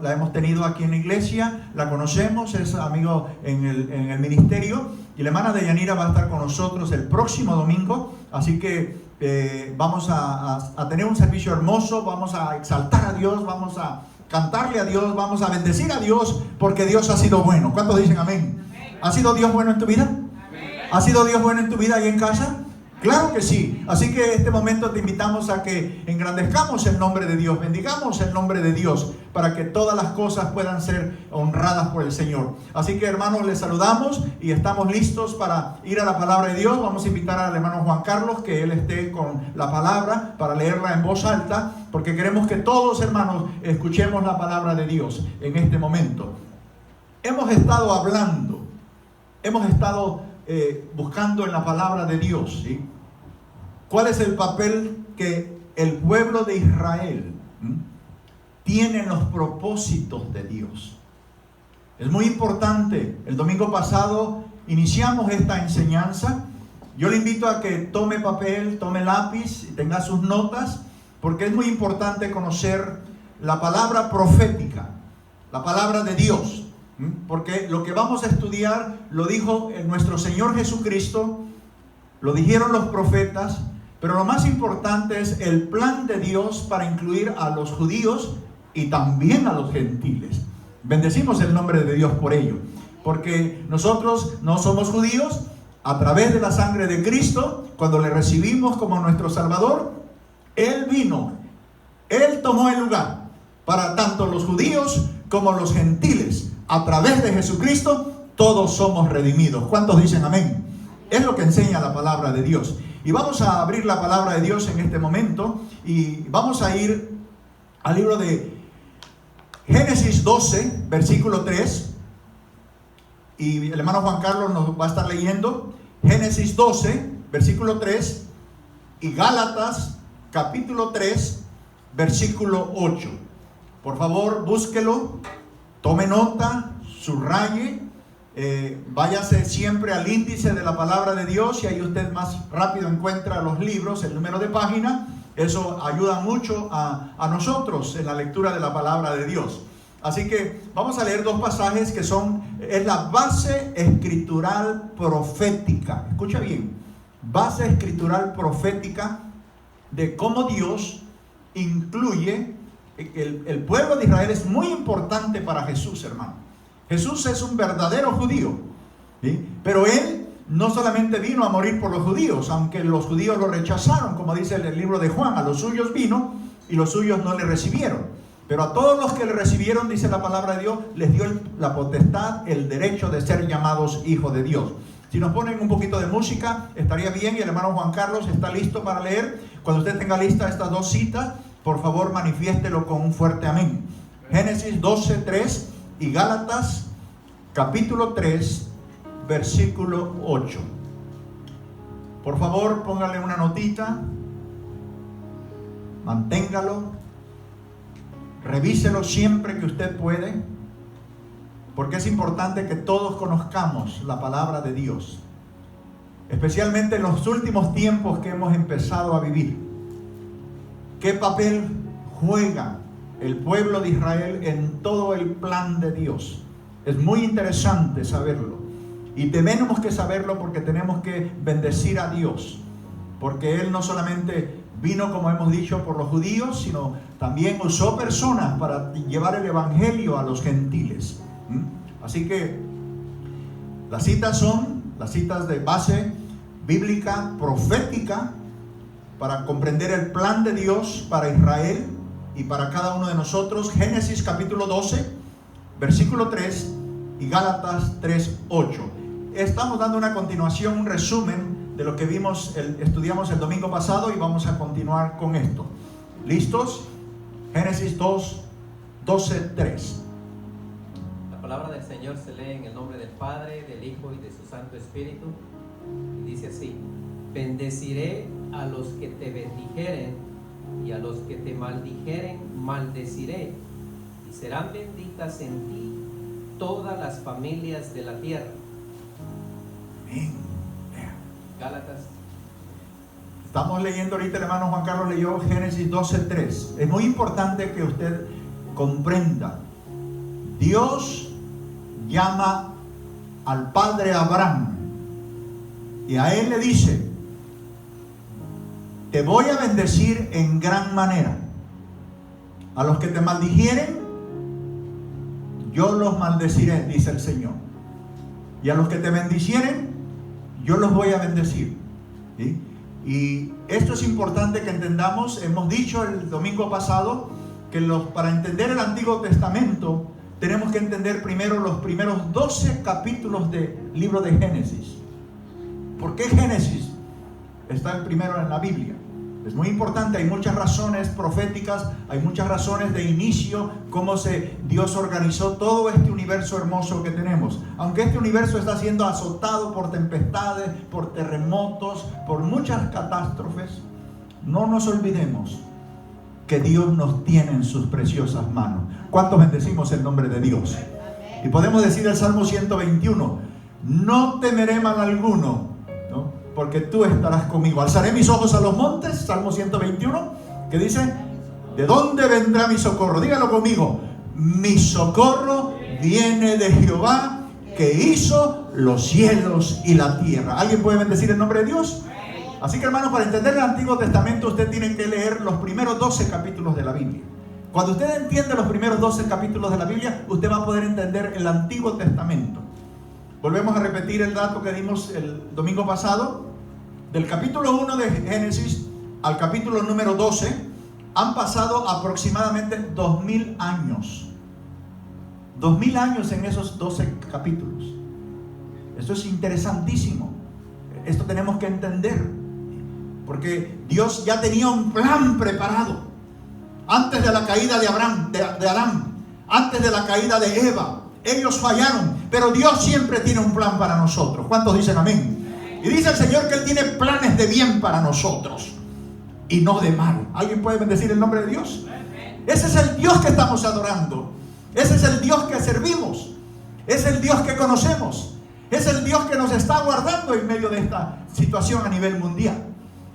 La hemos tenido aquí en la iglesia, la conocemos, es amigo en el ministerio, y la hermana Deyanira va a estar con nosotros el próximo domingo, así que vamos a tener un servicio hermoso, vamos a exaltar a Dios, vamos a cantarle a Dios, vamos a bendecir a Dios, porque Dios ha sido bueno. ¿Cuántos dicen amén? ¿Ha sido Dios bueno en tu vida? ¿Ha sido Dios bueno en tu vida y en casa? Claro que sí. Así que en este momento te invitamos a que engrandezcamos el nombre de Dios, bendigamos el nombre de Dios, para que todas las cosas puedan ser honradas por el Señor. Así que, hermanos, les saludamos y estamos listos para ir a la palabra de Dios. Vamos a invitar al hermano Juan Carlos, que él esté con la palabra para leerla en voz alta, porque queremos que todos, hermanos, escuchemos la palabra de Dios en este momento. Hemos estado hablando, hemos estado buscando en la palabra de Dios, ¿sí? ¿Cuál es el papel que el pueblo de Israel tiene en los propósitos de Dios? Es muy importante. El domingo pasado iniciamos esta enseñanza. Yo le invito a que tome papel, tome lápiz y tenga sus notas, porque es muy importante conocer la palabra profética, la palabra de Dios. Porque lo que vamos a estudiar lo dijo nuestro Señor Jesucristo, lo dijeron los profetas, pero lo más importante es el plan de Dios para incluir a los judíos y también a los gentiles. Bendecimos el nombre de Dios por ello, porque nosotros no somos judíos. A través de la sangre de Cristo, cuando le recibimos como nuestro Salvador, Él vino, Él tomó el lugar para tanto los judíos como los gentiles. A través de Jesucristo todos somos redimidos. ¿Cuántos dicen amén? Es lo que enseña la palabra de Dios. Y vamos a abrir la palabra de Dios en este momento y vamos a ir al libro de Génesis 12, versículo 3. Y el hermano Juan Carlos nos va a estar leyendo Génesis 12, versículo 3, y Gálatas capítulo 3, versículo 8. Por favor, búsquelo. Tome nota, subraye, váyase siempre al índice de la palabra de Dios y ahí usted más rápido encuentra los libros, el número de página. Eso ayuda mucho a nosotros en la lectura de la palabra de Dios. Así que vamos a leer dos pasajes que es la base escritural profética. Escucha bien, base escritural profética de cómo Dios incluye. El pueblo de Israel es muy importante para Jesús, hermano. Jesús es un verdadero judío, ¿sí? Pero Él no solamente vino a morir por los judíos, aunque los judíos lo rechazaron, como dice el libro de Juan, a los suyos vino y los suyos no le recibieron. Pero a todos los que le recibieron, dice la palabra de Dios, les dio la potestad, el derecho de ser llamados hijos de Dios. Si nos ponen un poquito de música, estaría bien, y el hermano Juan Carlos está listo para leer. Cuando usted tenga lista estas dos citas, por favor, manifiéstelo con un fuerte amén. Génesis 12, 3 y Gálatas capítulo 3, versículo 8. Por favor, póngale una notita, manténgalo, revíselo siempre que usted puede, porque es importante que todos conozcamos la palabra de Dios, especialmente en los últimos tiempos que hemos empezado a vivir. ¿Qué papel juega el pueblo de Israel en todo el plan de Dios? Es muy interesante saberlo. Y tenemos que saberlo porque tenemos que bendecir a Dios. Porque Él no solamente vino, como hemos dicho, por los judíos, sino también usó personas para llevar el evangelio a los gentiles. Así que las citas son las citas de base bíblica, profética, para comprender el plan de Dios para Israel y para cada uno de nosotros. Génesis capítulo 12, versículo 3 y Gálatas 3, 8. Estamos dando una continuación, un resumen de lo que estudiamos el domingo pasado y vamos a continuar con esto. ¿Listos? Génesis 2, 12, 3. La palabra del Señor se lee en el nombre del Padre, del Hijo y de su Santo Espíritu. Y dice así: bendeciré a los que te bendijeren, y a los que te maldijeren maldeciré, y serán benditas en ti todas las familias de la tierra. Amén. Gálatas. Estamos leyendo ahorita, el hermano Juan Carlos leyó Génesis 12:3. Es muy importante que usted comprenda Dios llama al padre Abraham y a él le dice: te voy a bendecir en gran manera. A los que te maldijeren, yo los maldeciré, dice el Señor. Y a los que te bendicieren, yo los voy a bendecir. ¿Sí? Y esto es importante que entendamos. Hemos dicho el domingo pasado que para entender el Antiguo Testamento tenemos que entender primero los primeros 12 capítulos del libro de Génesis. ¿Por qué Génesis está el primero en la Biblia? Es muy importante, hay muchas razones proféticas, hay muchas razones de inicio, cómo Dios organizó todo este universo hermoso que tenemos. Aunque este universo está siendo azotado por tempestades, por terremotos, por muchas catástrofes, no nos olvidemos que Dios nos tiene en sus preciosas manos. ¿Cuántos bendecimos el nombre de Dios? Y podemos decir el Salmo 121, no temeré mal alguno, ¿no? Porque tú estarás conmigo. Alzaré mis ojos a los montes, Salmo 121, que dice: ¿de dónde vendrá mi socorro? Dígalo conmigo: mi socorro viene de Jehová, que hizo los cielos y la tierra. ¿Alguien puede bendecir el nombre de Dios? Así que, hermanos, para entender el Antiguo Testamento usted tiene que leer los primeros 12 capítulos de la Biblia. Cuando usted entiende los primeros 12 capítulos de la Biblia, usted va a poder entender el Antiguo Testamento. Volvemos a repetir el dato que dimos el domingo pasado. Del capítulo 1 de Génesis al capítulo número 12 han pasado aproximadamente 2000 años. 2000 años en esos 12 capítulos. Esto es interesantísimo. Esto tenemos que entender, porque Dios ya tenía un plan preparado. Antes de la caída de Adán, antes de la caída de Eva, ellos fallaron, pero Dios siempre tiene un plan para nosotros. ¿Cuántos dicen amén? Y dice el Señor que Él tiene planes de bien para nosotros y no de mal. ¿Alguien puede bendecir el nombre de Dios? Ese es el Dios que estamos adorando. Ese es el Dios que servimos. Es el Dios que conocemos. Es el Dios que nos está guardando en medio de esta situación a nivel mundial.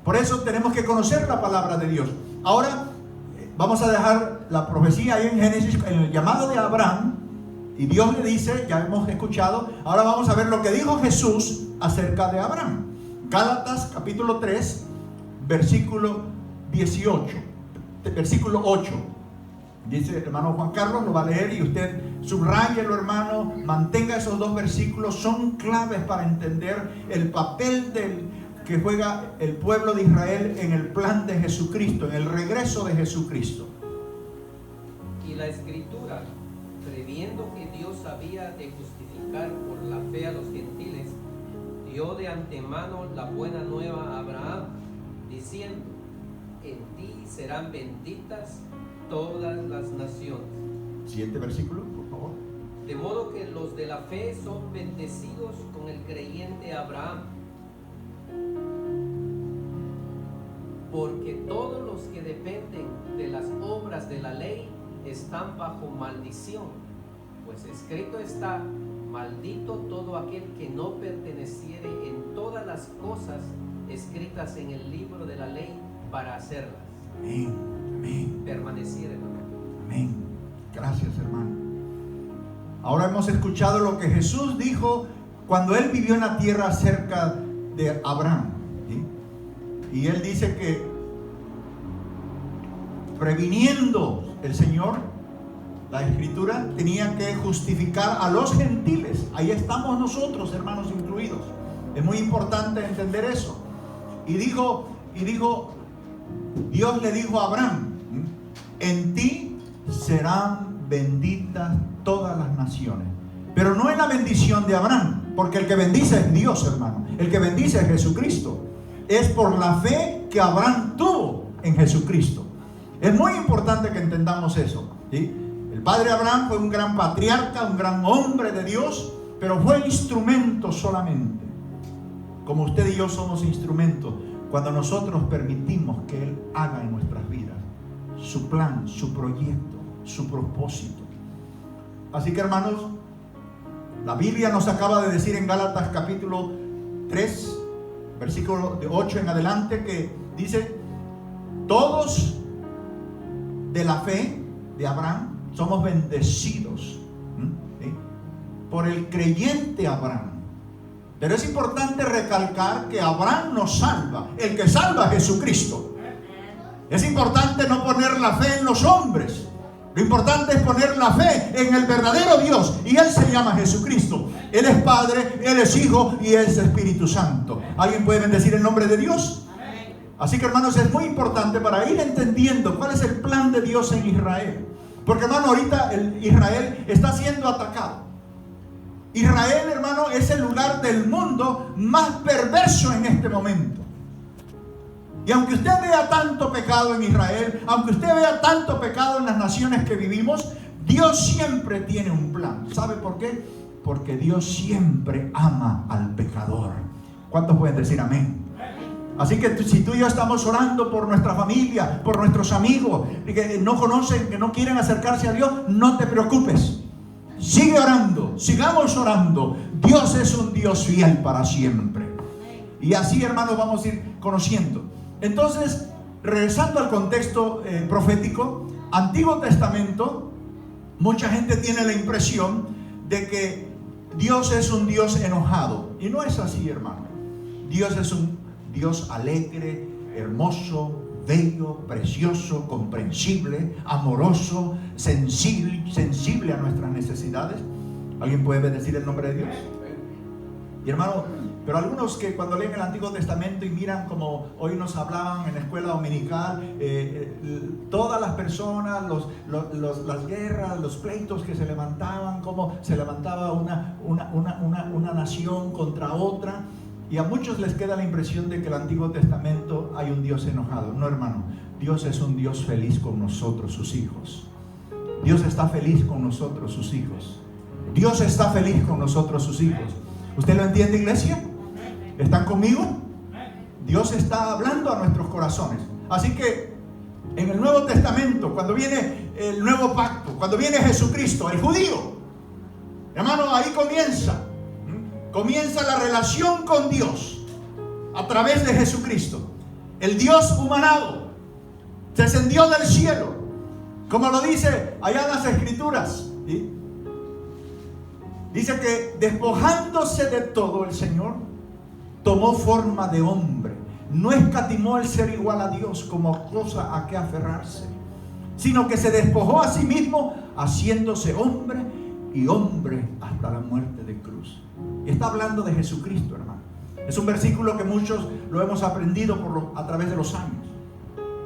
Por eso tenemos que conocer la palabra de Dios. Ahora vamos a dejar la profecía ahí en Génesis, en el llamado de Abraham. Y Dios le dice, ya hemos escuchado, ahora vamos a ver lo que dijo Jesús acerca de Abraham. Gálatas capítulo 3, versículo 18, versículo 8. Dice el hermano Juan Carlos, lo va a leer y usted subrayelo, hermano, mantenga esos dos versículos, son claves para entender el papel que juega el pueblo de Israel en el plan de Jesucristo, en el regreso de Jesucristo. Y la Escritura, previendo que Dios había de justificar por la fe a los gentiles, dio de antemano la buena nueva a Abraham, diciendo: en ti serán benditas todas las naciones. Siguiente versículo, por favor. De modo que los de la fe son bendecidos con el creyente Abraham. Porque todos los que dependen de las obras de la ley están bajo maldición, pues escrito está: maldito todo aquel que no perteneciere en todas las cosas escritas en el libro de la ley para hacerlas. Amén, amén. Permaneciere, hermano. Amén. Gracias, hermano. Ahora hemos escuchado lo que Jesús dijo cuando Él vivió en la tierra acerca de Abraham, ¿sí? Y Él dice que previniendo el Señor, la Escritura tenía que justificar a los gentiles. Ahí estamos nosotros, hermanos, incluidos. Es muy importante entender eso. Y dijo, Dios le dijo a Abraham: en ti serán benditas todas las naciones. Pero no es la bendición de Abraham, porque el que bendice es Dios, hermano. El que bendice es Jesucristo. Es por la fe que Abraham tuvo en Jesucristo. Es muy importante que entendamos eso, ¿sí? El padre Abraham fue un gran patriarca, un gran hombre de Dios, pero fue instrumento solamente. Como usted y yo somos instrumentos cuando nosotros permitimos que Él haga en nuestras vidas su plan, su proyecto, su propósito. Así que, hermanos, la Biblia nos acaba de decir en Gálatas capítulo 3, versículo de 8 en adelante, que dice: todos de la fe de Abraham somos bendecidos por el creyente Abraham. Pero es importante recalcar que Abraham no salva. El que salva es Jesucristo. Es importante no poner la fe en los hombres. Lo importante es poner la fe en el verdadero Dios. Y Él se llama Jesucristo. Él es Padre, Él es Hijo y Él es Espíritu Santo. ¿Alguien puede bendecir el nombre de Dios? Así que, hermanos, es muy importante para ir entendiendo cuál es el plan de Dios en Israel. Porque, hermano, ahorita Israel está siendo atacado. Israel, hermano, es el lugar del mundo más perverso en este momento. Y aunque usted vea tanto pecado en Israel, aunque usted vea tanto pecado en las naciones que vivimos, Dios siempre tiene un plan. ¿Sabe por qué? Porque Dios siempre ama al pecador. ¿Cuántos pueden decir amén? Así que si tú y yo estamos orando por nuestra familia, por nuestros amigos que no conocen, que no quieren acercarse a Dios, no te preocupes. Sigue orando, sigamos orando. Dios es un Dios fiel para siempre. Y así, hermanos, vamos a ir conociendo. Entonces, regresando al contexto profético, Antiguo Testamento, mucha gente tiene la impresión de que Dios es un Dios enojado. Y no es así, hermano. Dios es un Dios alegre, hermoso, bello, precioso, comprensible, amoroso, sensible a nuestras necesidades. ¿Alguien puede bendecir el nombre de Dios? Y hermano, pero algunos que cuando leen el Antiguo Testamento y miran como hoy nos hablaban en la escuela dominical, todas las personas, las guerras, los pleitos que se levantaban, cómo se levantaba una nación contra otra. Y a muchos les queda la impresión de que en el Antiguo Testamento hay un Dios enojado. No, hermano, Dios es un Dios feliz con nosotros, sus hijos. Dios está feliz con nosotros, sus hijos. Dios está feliz con nosotros, sus hijos. ¿Usted lo entiende, iglesia? ¿Están conmigo? Dios está hablando a nuestros corazones. Así que en el Nuevo Testamento, cuando viene el nuevo pacto, cuando viene Jesucristo, el judío, hermano, ahí comienza la relación con Dios a través de Jesucristo. El Dios humanado descendió del cielo, como lo dice allá en las Escrituras, ¿sí? Dice que despojándose de todo, el Señor tomó forma de hombre. No escatimó el ser igual a Dios como cosa a que aferrarse, sino que se despojó a sí mismo, haciéndose hombre y hombre hasta la muerte de cruz. Y está hablando de Jesucristo, hermano. Es un versículo que muchos lo hemos aprendido a través de los años.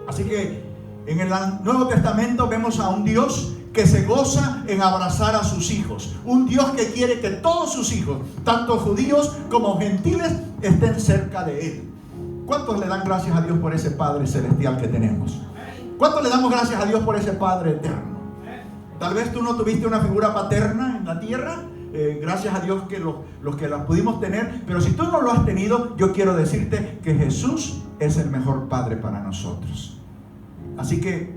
Así que en el Nuevo Testamento vemos a un Dios que se goza en abrazar a sus hijos. Un Dios que quiere que todos sus hijos, tanto judíos como gentiles, estén cerca de Él. ¿Cuántos le dan gracias a Dios por ese Padre celestial que tenemos? ¿Cuántos le damos gracias a Dios por ese Padre eterno? Tal vez tú no tuviste una figura paterna en la tierra. Gracias a Dios que los que las pudimos tener. Pero si tú no lo has tenido, yo quiero decirte que Jesús es el mejor Padre para nosotros. Así que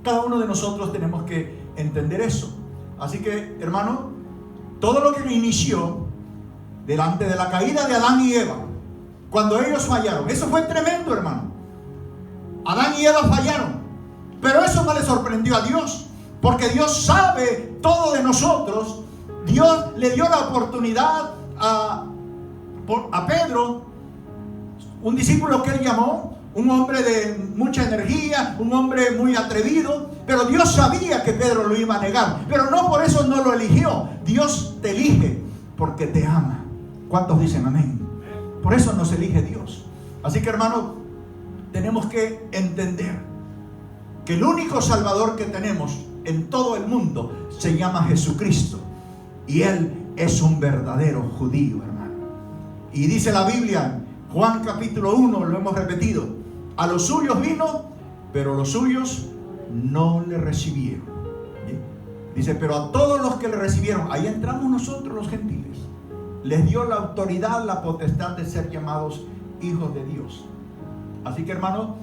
cada uno de nosotros tenemos que entender eso. Así que, hermano, todo lo que inició delante de la caída de Adán y Eva, cuando ellos fallaron, eso fue tremendo, hermano. Adán y Eva fallaron, pero eso no le sorprendió a Dios, porque Dios sabe todo de nosotros. Dios le dio la oportunidad a Pedro, un discípulo que él llamó, un hombre de mucha energía, un hombre muy atrevido, pero Dios sabía que Pedro lo iba a negar, pero no por eso no lo eligió. Dios te elige porque te ama. ¿Cuántos dicen amén? Por eso nos elige Dios. Así que, hermano, tenemos que entender que el único Salvador que tenemos en todo el mundo se llama Jesucristo, y Él es un verdadero judío, hermano. Y dice la Biblia, Juan capítulo 1, lo hemos repetido: a los suyos vino, pero los suyos no le recibieron. ¿Sí? Dice, pero a todos los que le recibieron, ahí entramos nosotros los gentiles, les dio la autoridad, la potestad de ser llamados hijos de Dios. Así que, hermano,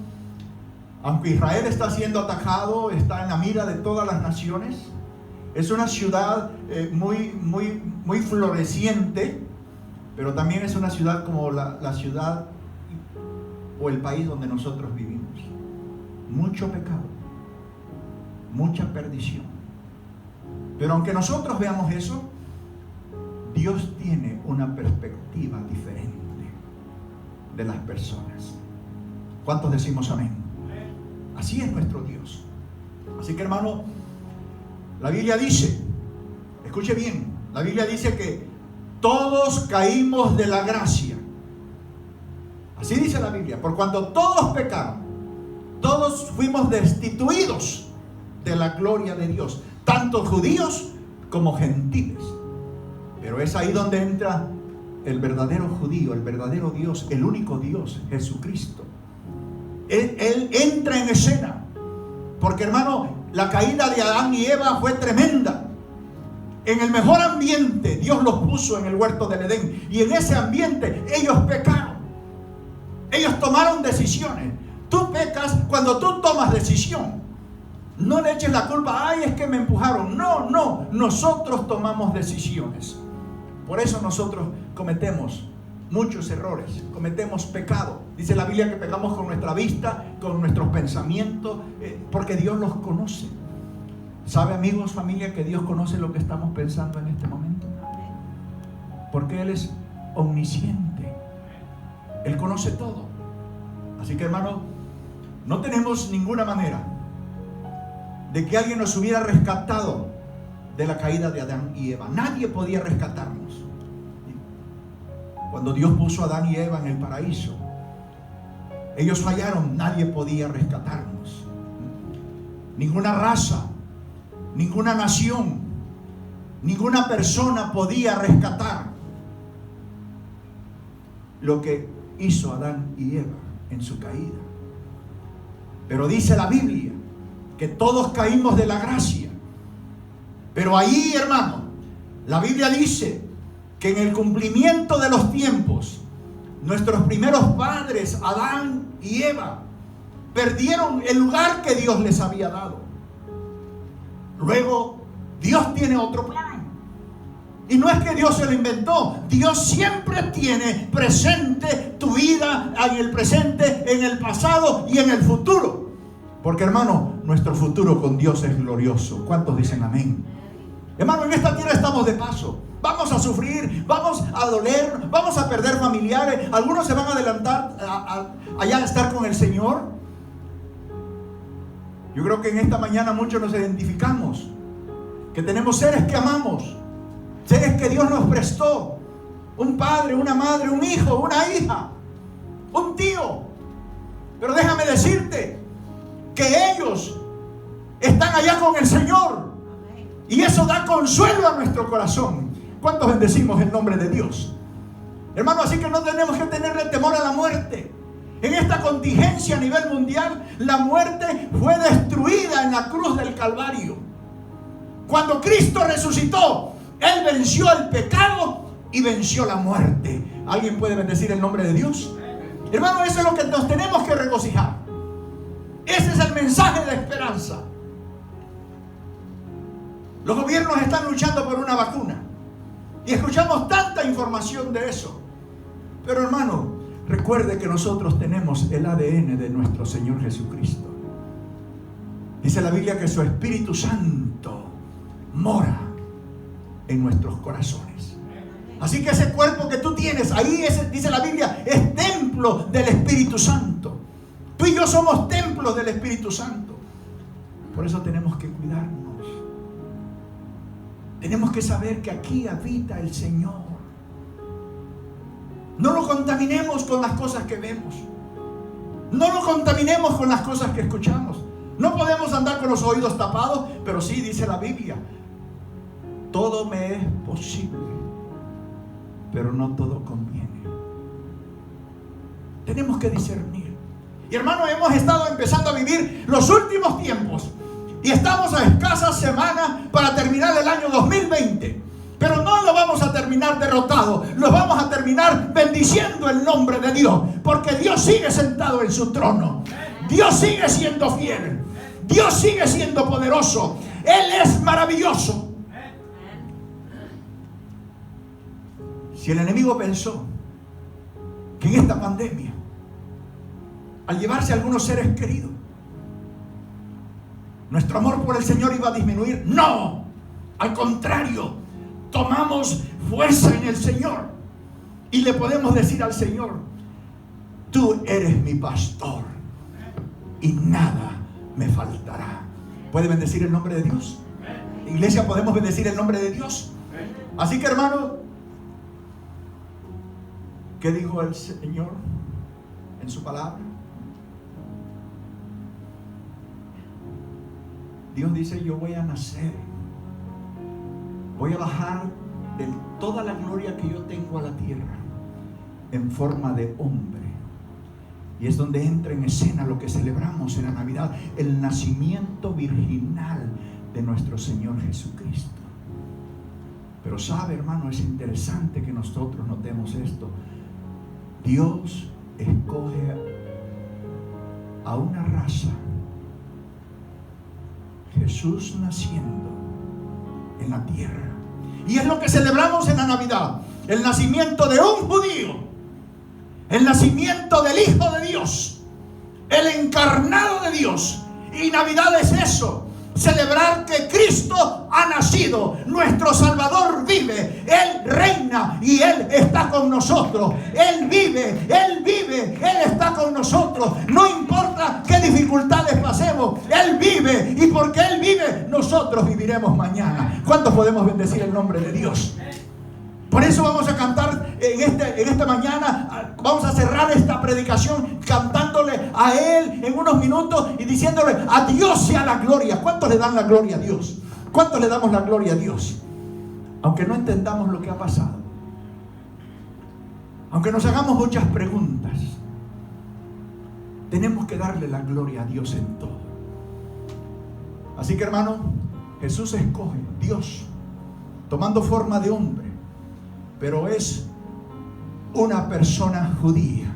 aunque Israel está siendo atacado, está en la mira de todas las naciones, es una ciudad muy floreciente, pero también es una ciudad como la ciudad o el país donde nosotros vivimos. Mucho pecado, mucha perdición. Pero aunque nosotros veamos eso, Dios tiene una perspectiva diferente de las personas. ¿Cuántos decimos amén? Así es nuestro Dios. Así que, hermano, la Biblia dice, escuche bien, la Biblia dice que todos caímos de la gracia. Así dice la Biblia, por cuando todos pecaron, todos fuimos destituidos de la gloria de Dios, tanto judíos como gentiles. Pero es ahí donde entra el verdadero judío, el verdadero Dios, el único Dios, Jesucristo. Él entra en escena, porque, hermano, la caída de Adán y Eva fue tremenda. En el mejor ambiente Dios los puso en el huerto del Edén, y en ese ambiente ellos pecaron. Ellos tomaron decisiones. Tú pecas cuando tú tomas decisión. No le eches la culpa, ay, es que me empujaron. No, nosotros tomamos decisiones. Por eso nosotros cometemos muchos errores, cometemos pecado. Dice la Biblia que pecamos con nuestra vista, con nuestros pensamientos, porque Dios los conoce. ¿Sabe, amigos, familia, que Dios conoce lo que estamos pensando en este momento? Porque Él es omnisciente. Él conoce todo. Así que, hermano, no tenemos ninguna manera de que alguien nos hubiera rescatado de la caída de Adán y Eva. Nadie podía rescatarnos. Cuando Dios puso a Adán y Eva en el paraíso, ellos fallaron, nadie podía rescatarnos. Ninguna raza, ninguna nación, ninguna persona podía rescatar lo que hizo Adán y Eva en su caída. Pero dice la Biblia que todos caímos de la gracia. Pero ahí, hermano, la Biblia dice que en el cumplimiento de los tiempos, nuestros primeros padres, Adán y Eva, perdieron el lugar que Dios les había dado. Luego, Dios tiene otro plan. Y no es que Dios se lo inventó. Dios siempre tiene presente tu vida, en el presente, en el pasado y en el futuro. Porque, hermano, nuestro futuro con Dios es glorioso. ¿Cuántos dicen amén? Hermano, en esta tierra estamos de paso. Vamos a sufrir, vamos a doler, vamos a perder familiares. Algunos se van a adelantar allá a estar con el Señor. Yo creo que en esta mañana muchos nos identificamos, que tenemos seres que amamos, seres que Dios nos prestó. Un padre, una madre, un hijo, una hija, un tío. Pero déjame decirte que ellos están allá con el Señor. Y eso da consuelo a nuestro corazón. ¿Cuántos bendecimos el nombre de Dios? Hermano, así que no tenemos que tenerle temor a la muerte. En esta contingencia a nivel mundial, la muerte fue destruida en la cruz del Calvario. Cuando Cristo resucitó, Él venció el pecado y venció la muerte. ¿Alguien puede bendecir el nombre de Dios? Hermano, eso es lo que nos tenemos que regocijar. Ese es el mensaje de esperanza. Los gobiernos están luchando por una vacuna y escuchamos tanta información de eso. Pero, hermano, recuerde que nosotros tenemos el ADN de nuestro Señor Jesucristo. Dice la Biblia que su Espíritu Santo mora en nuestros corazones. Así que ese cuerpo que tú tienes ahí, dice la Biblia, es templo del Espíritu Santo. Tú y yo somos templos del Espíritu Santo. Por eso tenemos que cuidarnos. Tenemos que saber que aquí habita el Señor. No lo contaminemos con las cosas que vemos. No lo contaminemos con las cosas que escuchamos. No podemos andar con los oídos tapados, pero sí dice la Biblia, todo me es posible, pero no todo conviene. Tenemos que discernir. Y, hermano, hemos estado empezando a vivir los últimos tiempos. Y estamos a escasas semanas para terminar el año 2020. Pero no lo vamos a terminar derrotado. Lo vamos a terminar bendiciendo el nombre de Dios. Porque Dios sigue sentado en su trono. Dios sigue siendo fiel. Dios sigue siendo poderoso. Él es maravilloso. Si el enemigo pensó que en esta pandemia, al llevarse a algunos seres queridos, nuestro amor por el Señor iba a disminuir, no, al contrario, tomamos fuerza en el Señor y le podemos decir al Señor: tú eres mi pastor y nada me faltará. ¿Puede bendecir el nombre de Dios? Iglesia, ¿podemos bendecir el nombre de Dios? Así que, hermano, ¿qué dijo el Señor en su palabra? Dios dice: yo voy a nacer, voy a bajar de toda la gloria que yo tengo a la tierra en forma de hombre. Y es donde entra en escena lo que celebramos en la Navidad, el nacimiento virginal de nuestro Señor Jesucristo. Pero sabe, hermano, es interesante que nosotros notemos esto. Dios escoge a una raza, Jesús naciendo en la tierra. Y es lo que celebramos en la Navidad: el nacimiento de un judío, el nacimiento del Hijo de Dios, el encarnado de Dios. Y Navidad es eso: celebrar que Cristo ha nacido, nuestro Salvador vive, Él reina y Él está con nosotros. Él vive, Él está con nosotros. No importa qué dificultades pasemos, Él vive, y porque Él vive, nosotros viviremos mañana. ¿Cuántos podemos bendecir el nombre de Dios? Por eso vamos a cantar en esta mañana, vamos a cerrar esta predicación cantándole a Él en unos minutos y diciéndole: a Dios sea la gloria. ¿Cuántos le dan la gloria a Dios? ¿Cuántos le damos la gloria a Dios? Aunque no entendamos lo que ha pasado, aunque nos hagamos muchas preguntas, tenemos que darle la gloria a Dios en todo. Así que, hermano, Jesús escoge, Dios, tomando forma de hombre, pero es una persona judía.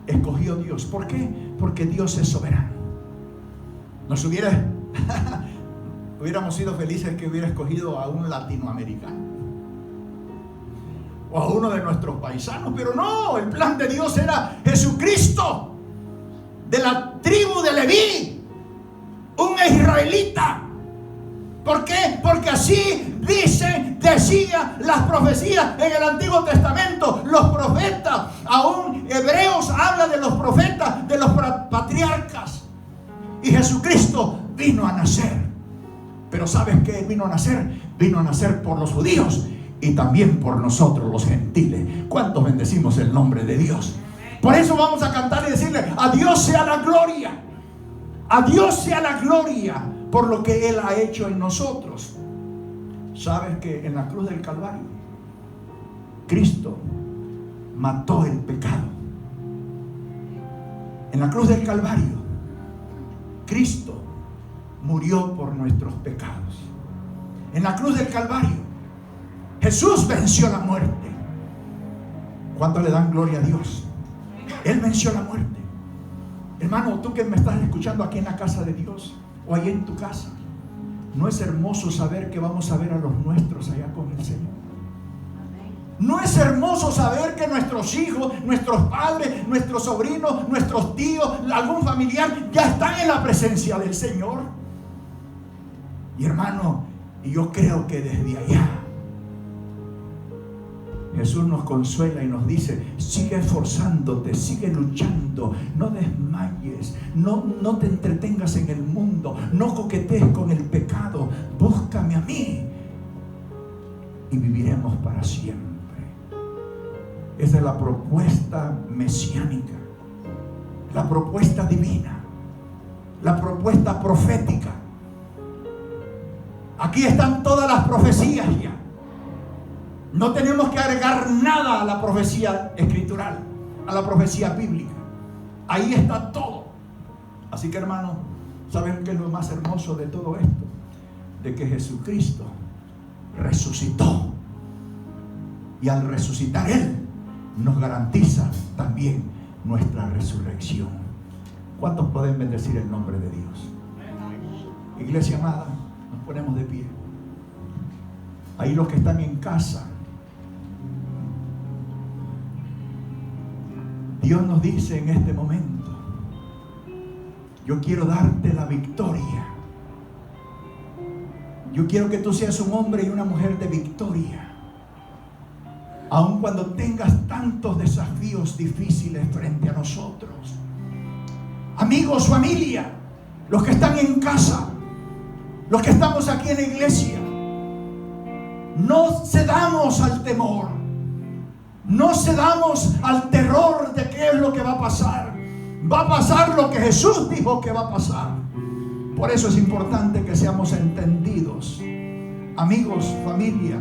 Escogió Dios. ¿Por qué? Porque Dios es soberano. Hubiéramos sido felices que hubiera escogido a un latinoamericano o a uno de nuestros paisanos, pero no, el plan de Dios era Jesucristo, de la tribu de Leví, un israelita. ¿Por qué? Porque así decía las profecías en el Antiguo Testamento, los profetas. Aún Hebreos habla de los profetas, de los patriarcas. Y Jesucristo vino a nacer. Pero ¿sabes qué vino a nacer? Vino a nacer por los judíos y también por nosotros los gentiles. ¿Cuántos bendecimos el nombre de Dios? Por eso vamos a cantar y decirle: a Dios sea la gloria. A Dios sea la gloria por lo que Él ha hecho en nosotros. ¿Sabes que en la cruz del Calvario Cristo mató el pecado? En la cruz del Calvario Cristo murió por nuestros pecados. En la cruz del Calvario Jesús venció la muerte. ¿Cuánto le dan gloria a Dios? Él venció la muerte. Hermano, tú que me estás escuchando aquí en la casa de Dios o ahí en tu casa, ¿no es hermoso saber que vamos a ver a los nuestros allá con el Señor? ¿No es hermoso saber que nuestros hijos, nuestros padres, nuestros sobrinos, nuestros tíos, algún familiar ya están en la presencia del Señor? Y hermano, yo creo que desde allá Jesús nos consuela y nos dice: sigue esforzándote, sigue luchando, no desmayes, no te entretengas en el mundo, no coquetees con el pecado, búscame a mí y viviremos para siempre. Esa es la propuesta mesiánica, la propuesta divina, la propuesta profética. Aquí están todas las profecías ya. No tenemos que agregar nada a la profecía escritural, a la profecía bíblica. Ahí está todo. Así que, hermano, ¿saben qué es lo más hermoso de todo esto? De que Jesucristo resucitó. Y al resucitar Él, nos garantiza también nuestra resurrección. ¿Cuántos pueden bendecir el nombre de Dios? Iglesia amada, nos ponemos de pie. Ahí los que están en casa, Dios nos dice en este momento: yo quiero darte la victoria. Yo quiero que tú seas un hombre y una mujer de victoria. Aun cuando tengas tantos desafíos difíciles frente a nosotros. Amigos, familia, los que están en casa, los que estamos aquí en la iglesia, no cedamos al temor, no cedamos al terror de qué es lo que va a pasar. Va a pasar lo que Jesús dijo que va a pasar. Por eso es importante que seamos entendidos. Amigos, familia,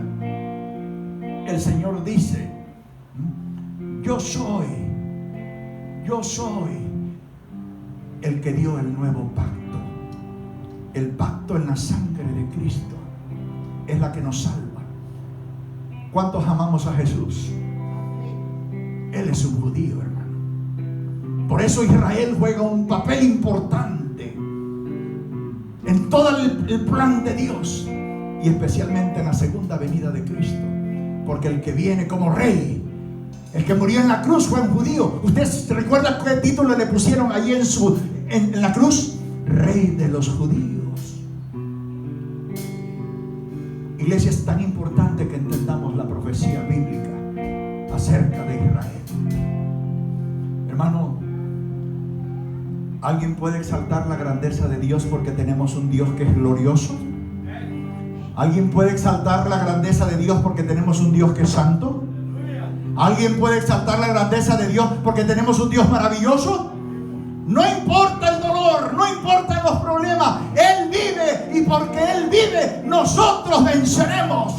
el Señor dice: yo soy el que dio el nuevo pacto. El pacto en la sangre de Cristo es la que nos salva. ¿Cuántos amamos a Jesús? Él es un judío, hermano. Por eso Israel juega un papel importante en todo el plan de Dios, y especialmente en la segunda venida de Cristo. Porque el que viene como rey, el que murió en la cruz, fue un judío. ¿Usted se recuerda qué título le pusieron allí en la cruz? Rey de los judíos. Iglesia, es tan importante que entendamos la profecía bíblica acerca de Israel. Hermano, ¿alguien puede exaltar la grandeza de Dios porque tenemos un Dios que es glorioso? ¿Alguien puede exaltar la grandeza de Dios porque tenemos un Dios que es santo? ¿Alguien puede exaltar la grandeza de Dios porque tenemos un Dios maravilloso? No importa el dolor, no importan los problemas, Él vive, y porque Él vive, nosotros venceremos.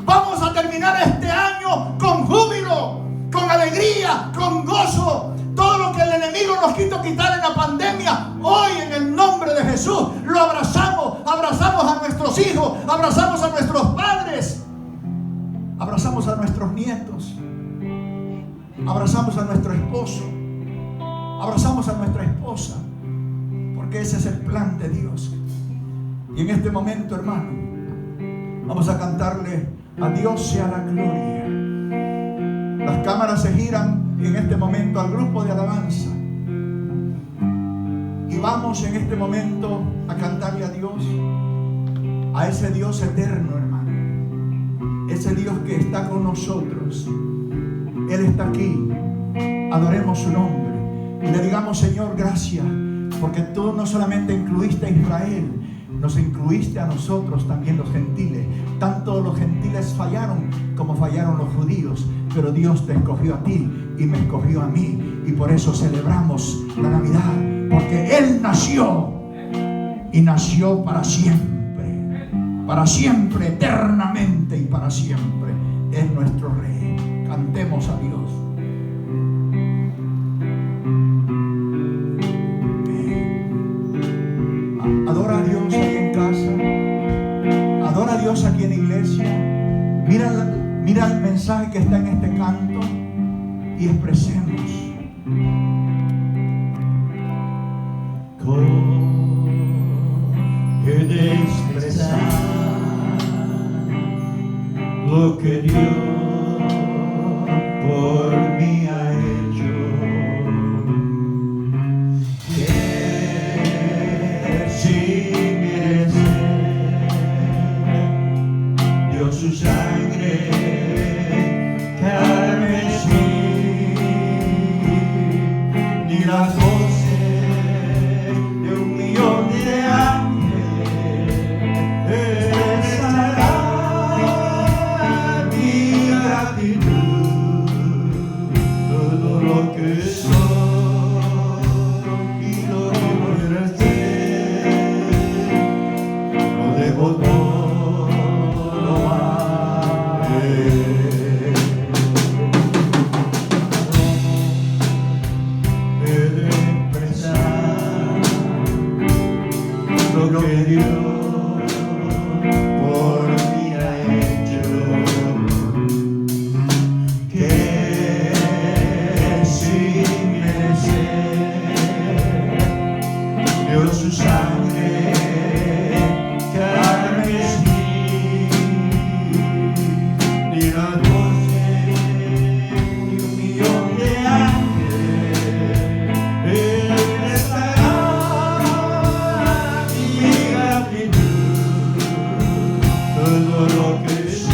Vamos a terminar este año con júbilo, con alegría, con gozo. Todo lo que el enemigo nos quiso quitar en la pandemia, hoy en el nombre de Jesús lo abrazamos. Abrazamos a nuestros hijos, abrazamos a nuestros padres, abrazamos a nuestros nietos, abrazamos a nuestro esposo, abrazamos a nuestra esposa, porque ese es el plan de Dios. Y en este momento, hermano, vamos a cantarle: a Dios sea la gloria. Las cámaras se giran en este momento al grupo de alabanza, y vamos en este momento a cantarle a Dios, a ese Dios eterno, hermano, ese Dios que está con nosotros. Él está aquí. Adoremos su nombre y le digamos: Señor, gracias, porque tú no solamente incluiste a Israel, nos incluiste a nosotros también, los gentiles. Tanto los gentiles fallaron como fallaron los judíos, pero Dios te escogió a ti y me escogió a mí, y por eso celebramos la Navidad, porque Él nació, y nació para siempre, eternamente y para siempre. Es nuestro Rey. Cantemos a Dios. Adora a Dios ahí en casa. Adora a Dios aquí en la iglesia. Mira el mensaje que está en este canto y expresemos. He de expresar lo que Dios por mí ha hecho. Si merece, dio su sangre carmesí, ni las voces de 1,000,000 de ángeles expresarán mi gratitud. Todo lo que soy y lo que voy a ser, lo debo todo a todo lo que soy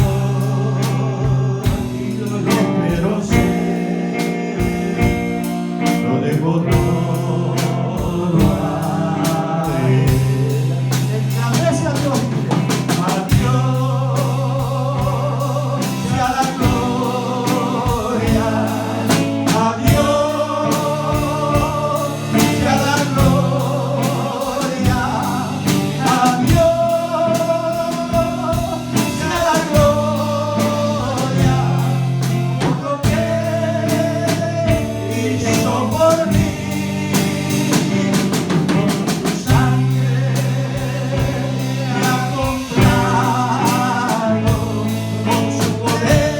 y lo que espero ser, lo dejo todo a Él. Engrandece a Dios. A Dios sea la gloria, a Dios sea la gloria, a Dios sea la gloria, por lo que hizo por mí, con su sangre me ha comprado, con su poder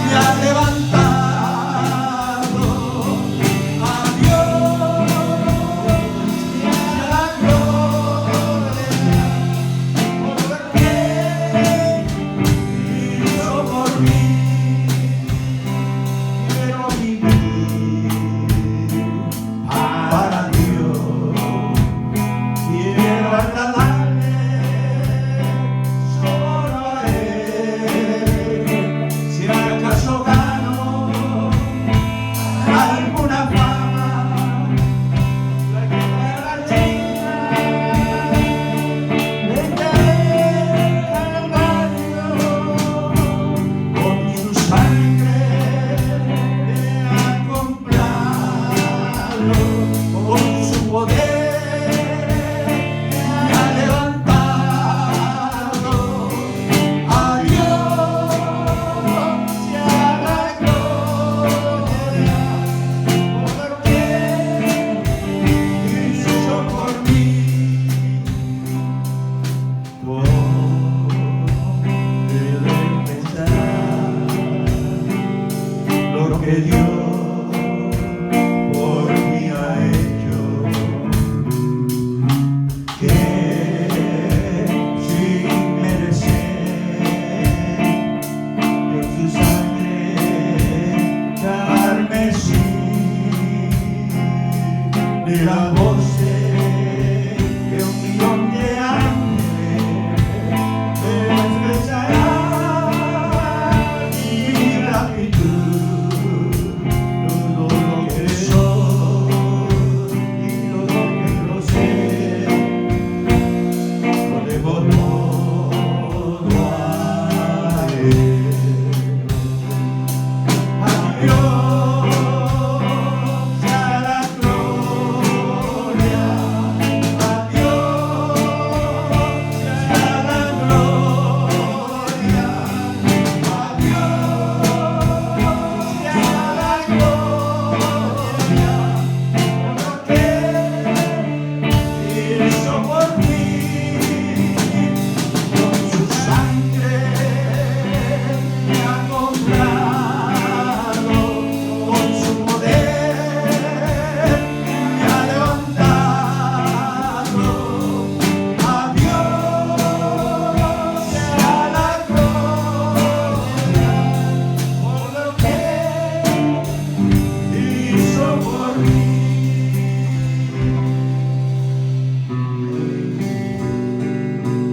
me ha levantado. A Dios sea la gloria, por lo que hizo por mí. Quiero vivir para Dios. Quiero agradarle solo a Él. Si acaso gano alguna fama, la que me haga china, dejaré al barrio. Con su sangre me ha comprado, con su poder me ha levantado. A Dios sea la gloria, por lo que hizo por mí. Puedo pensar lo que Dios por mí ha hecho, que sin merecer, por su sangre carmesí, de la voz de 1.000.000 de ángeles expresará mi gratitud, todo lo que soy y todo lo que lo sé, lo dejo todo a Él. A Dios sea la gloria, a Dios sea la gloria, a Dios sea la gloria, por lo que hizo por mí, con su sangre me ha comprado, con su poder me ha levantado. A Dios sea la gloria, por lo que hizo por mí.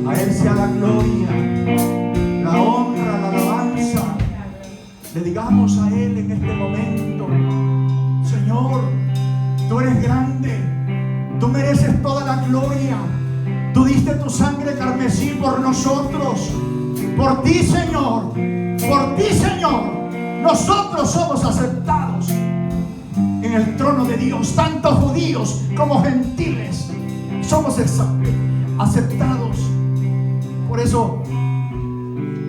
A Él sea la gloria, la honra, la alabanza. Le digamos a Él en este momento: Señor, tú eres grande, tú mereces toda la gloria. Tú diste tu sangre carmesí por nosotros. Por ti, Señor, nosotros somos aceptados en el trono de Dios. Tanto judíos como gentiles somos aceptados. Por eso,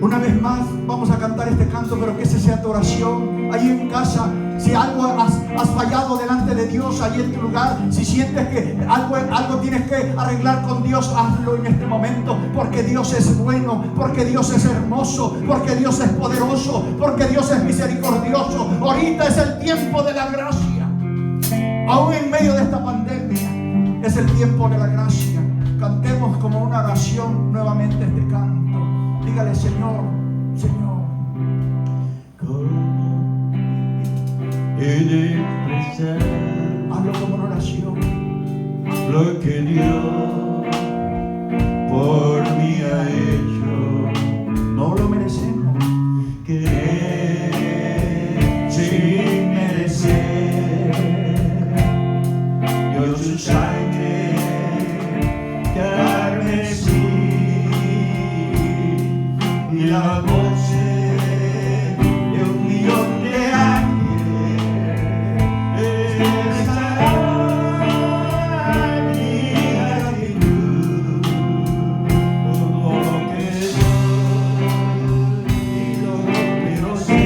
una vez más vamos a cantar este canto, pero que ese sea tu oración ahí en casa. Si algo has fallado delante de Dios ahí en tu lugar, si sientes que algo tienes que arreglar con Dios, hazlo en este momento, porque Dios es bueno, porque Dios es hermoso, porque Dios es poderoso, porque Dios es misericordioso. Ahorita es el tiempo de la gracia. Aún en medio de esta pandemia es el tiempo de la gracia. Cantemos como una oración nuevamente este canto. Dígale: Señor, Señor, ¿cómo he de expresar hazlo como una oración? lo que Dios por mí ha hecho? la voce de un millón de ángeles expresarán mi gratitud. Todo lo que soy y lo que no sé,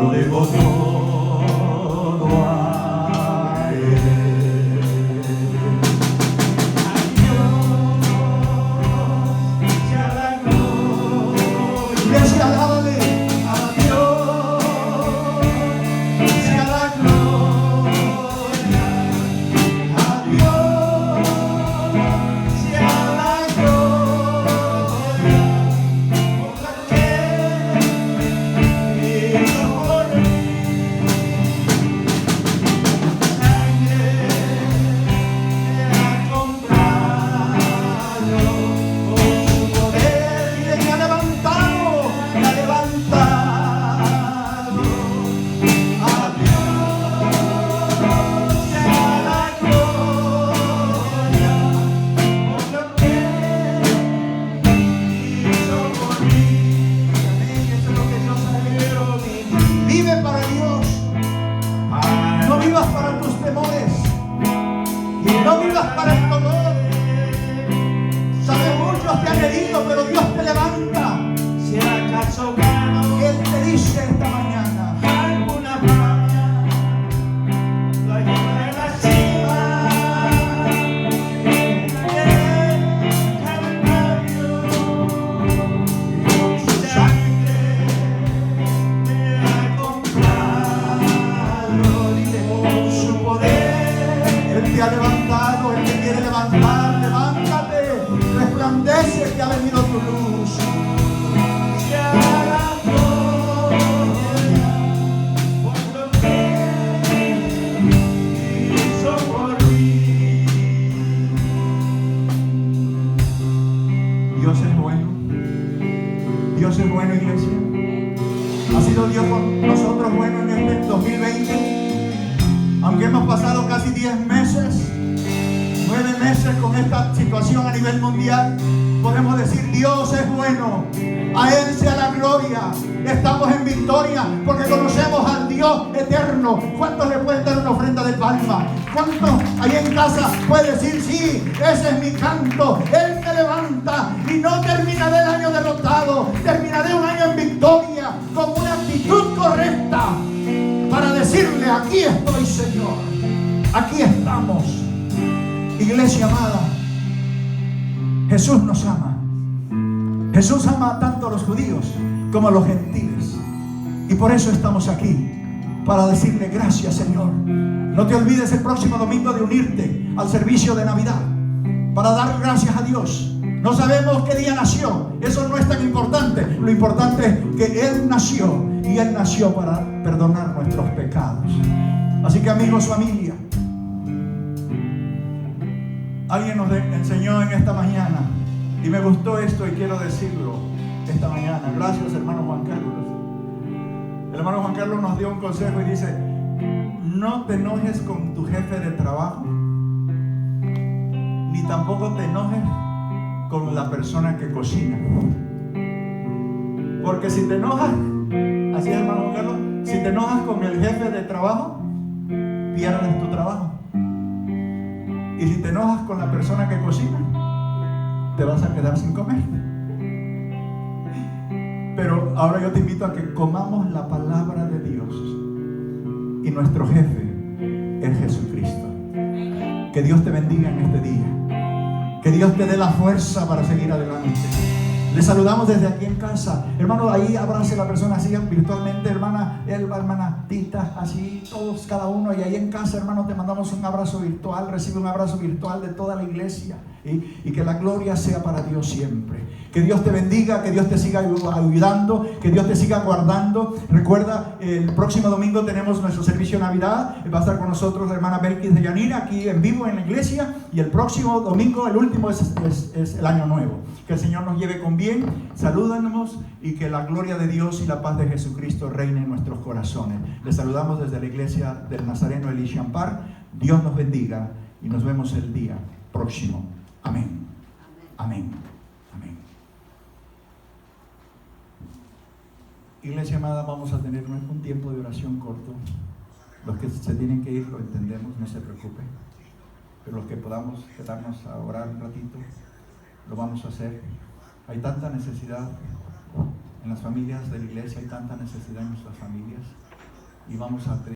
lo debo todo a Él. Iglesia, alábale. A Dios sea la gloria, a Dios sea la gloria, por la que hizo por mí. Sangre me ha comprado con su poder y me ha levantado. Me ha levantado. A Dios sea la gloria por lo que hizo por mí. Amén. Eso es lo que Dios ha hecho. Vive para Dios. No vivas para tus temores. No vivas para el dolor. Sabes, muchos te han herido, pero Dios te levanta. Si acaso gano Él te dice esta mañana: alguna fama, la llevaré a la cima. Calvario, y con su sangre me ha comprado. Dile, con su poder Él te ha levantado, Él te quiere levantar. Levántate, resplandece que ha venido tu luz. sea la gloria por lo que hizo por mí. Dios es bueno. Dios es bueno, iglesia. Ha sido Dios con nosotros bueno en este 2020. Aunque hemos pasado casi 10 meses, 9 meses con esta situación a nivel mundial, podemos decir: Dios es bueno. A Él sea la gloria. Estamos en victoria porque conocemos al Dios eterno. ¿Cuántos le pueden dar una ofrenda de palma? ¿Cuántos ahí en casa pueden decir: sí, ese es mi canto? Él me levanta y no terminaré el año derrotado. Terminaré un año en victoria con una actitud correcta para decirle: aquí estoy, Señor. Aquí estamos. Iglesia amada, Jesús nos ama. Jesús ama tanto a los judíos como a los gentiles. Y por eso estamos aquí, para decirle: gracias, Señor. No te olvides el próximo domingo de unirte al servicio de Navidad para dar gracias a Dios. No sabemos qué día nació. Eso no es tan importante. Lo importante es que Él nació, y Él nació para perdonar nuestros pecados. Así que, amigos, familia, alguien nos enseñó en esta mañana, y me gustó esto y quiero decirlo esta mañana. Gracias, hermano Juan Carlos. El hermano Juan Carlos nos dio un consejo y dice: no te enojes con tu jefe de trabajo, ni tampoco te enojes con la persona que cocina. Porque si te enojas, así es, hermano Juan Carlos, si te enojas con el jefe de trabajo, pierdes tu trabajo. Y si te enojas con la persona que cocina, te vas a quedar sin comer. Pero ahora yo te invito a que comamos la palabra de Dios. Y nuestro jefe es Jesucristo. Que Dios te bendiga en este día. Que Dios te dé la fuerza para seguir adelante. Les saludamos desde aquí en casa. Hermano, ahí abrace a la persona así virtualmente. Hermana Elba, hermana Tita, así todos, cada uno. Y ahí en casa, hermano, te mandamos un abrazo virtual. Recibe un abrazo virtual de toda la iglesia. Y que la gloria sea para Dios siempre. Que Dios te bendiga, que Dios te siga ayudando, que Dios te siga guardando. Recuerda, el próximo domingo tenemos nuestro servicio de Navidad. Va a estar con nosotros la hermana Belkis de Yanira aquí en vivo en la iglesia. Y el próximo domingo, el último, es el año nuevo. Que el Señor nos lleve con bien. Salúdanos y que la gloria de Dios y la paz de Jesucristo reine en nuestros corazones. Les saludamos desde la iglesia del Nazareno Eli Champar. Dios nos bendiga y nos vemos el día próximo. Amén. Amén. Amén. Iglesia amada, vamos a tener un tiempo de oración corto. Los que se tienen que ir lo entendemos, no se preocupen. Pero los que podamos quedarnos a orar un ratito, lo vamos a hacer. Hay tanta necesidad en las familias de la iglesia, hay tanta necesidad en nuestras familias. Y vamos a